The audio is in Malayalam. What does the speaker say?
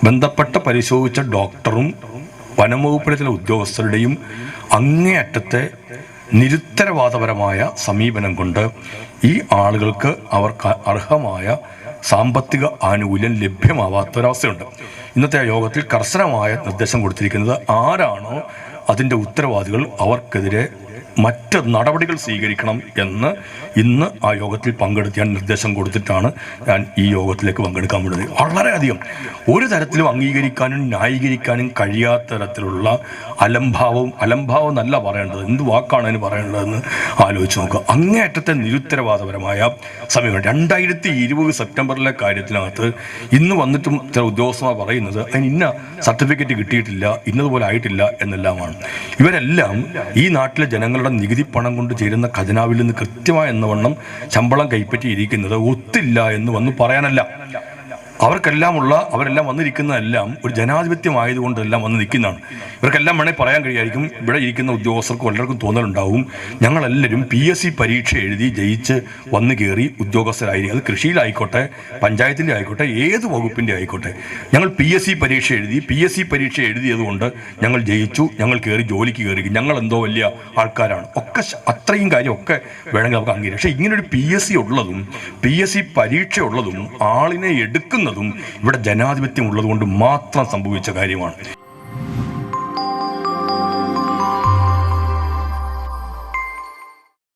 ബന്ധപ്പെട്ട പരിശോധിച്ച ഡോക്ടറും വനംവകുപ്പിലെ ചില ഉദ്യോഗസ്ഥരുടെയും അങ്ങേയറ്റത്തെ നിരുത്തരവാദപരമായ സമീപനം കൊണ്ട് ഈ ആളുകൾക്ക് അവർക്ക് അർഹമായ സാമ്പത്തിക ആനുകൂല്യം ലഭ്യമാവാത്തൊരവസ്ഥയുണ്ട്. ഇന്നത്തെ യോഗത്തിൽ കർശനമായ നിർദ്ദേശം കൊടുത്തിരിക്കുന്നത് ആരാണോ അതിൻ്റെ ഉത്തരവാദികൾ അവർക്കെതിരെ മറ്റ് നടപടികൾ സ്വീകരിക്കണം എന്ന് ഇന്ന് ആ യോഗത്തിൽ പങ്കെടുക്കാൻ നിർദ്ദേശം കൊടുത്തിട്ടാണ് ഞാൻ ഈ യോഗത്തിലേക്ക് പങ്കെടുക്കാൻ വിടുന്നത്. വളരെയധികം ഒരു തരത്തിലും അംഗീകരിക്കാനും ന്യായീകരിക്കാനും കഴിയാത്ത തരത്തിലുള്ള അലംഭാവം എന്നല്ല പറയേണ്ടത്, എന്ത് വാക്കാണ് അതിന് പറയേണ്ടതെന്ന് ആലോചിച്ച് നോക്കുക. അങ്ങേയറ്റത്തെ നിരുത്തരവാദപരമായ സമീപനം. 2020 സെപ്റ്റംബറിലെ കാര്യത്തിനകത്ത് ഇന്ന് വന്നിട്ടും ചില ഉദ്യോഗസ്ഥന്മാർ പറയുന്നത് അതിന് ഇന്ന സർട്ടിഫിക്കറ്റ് കിട്ടിയിട്ടില്ല, ഇന്നതുപോലെ ആയിട്ടില്ല എന്നെല്ലാമാണ്. ഇവരെല്ലാം ഈ നാട്ടിലെ ജനങ്ങളുടെ നികുതി പണം കൊണ്ട് ചേരുന്ന ഖജനാവിൽ നിന്ന് കൃത്യമായ എന്നവണ്ണം ശമ്പളം കൈപ്പറ്റിയിരിക്കുന്നത് ഒത്തില്ല എന്ന് വന്ന് പറയാനല്ല. അവരെല്ലാം വന്നിരിക്കുന്നതെല്ലാം ഒരു ജനാധിപത്യമായതുകൊണ്ടെല്ലാം വന്ന് നിൽക്കുന്നതാണ്. ഇവർക്കെല്ലാം വേണേൽ പറയാൻ കഴിയായിരിക്കും, ഇവിടെ ഇരിക്കുന്ന ഉദ്യോഗസ്ഥർക്ക് എല്ലാവർക്കും തോന്നലുണ്ടാവും, ഞങ്ങളെല്ലാവരും PSC പരീക്ഷ എഴുതി ജയിച്ച് വന്നു കയറി ഉദ്യോഗസ്ഥരായിരിക്കും. അത് കൃഷിയിലായിക്കോട്ടെ, പഞ്ചായത്തിൻ്റെ ആയിക്കോട്ടെ, ഏത് വകുപ്പിൻ്റെ ആയിക്കോട്ടെ, ഞങ്ങൾ PSC പരീക്ഷ എഴുതിയതുകൊണ്ട് ഞങ്ങൾ ജയിച്ചു, ഞങ്ങൾ കയറി ജോലിക്ക് കയറി, ഞങ്ങൾ എന്തോ വലിയ ആൾക്കാരാണ് ഒക്കെ. അത്രയും കാര്യമൊക്കെ വേണമെങ്കിൽ നമുക്ക് അംഗീകരിക്കാം. പക്ഷേ ഇങ്ങനൊരു PSC പരീക്ഷ ഉള്ളതും ആളിനെ എടുക്കുന്ന ഇവിടെ ജനാധിപത്യം ഉള്ളതുകൊണ്ട് മാത്രം സംഭവിച്ച കാര്യമാണ്.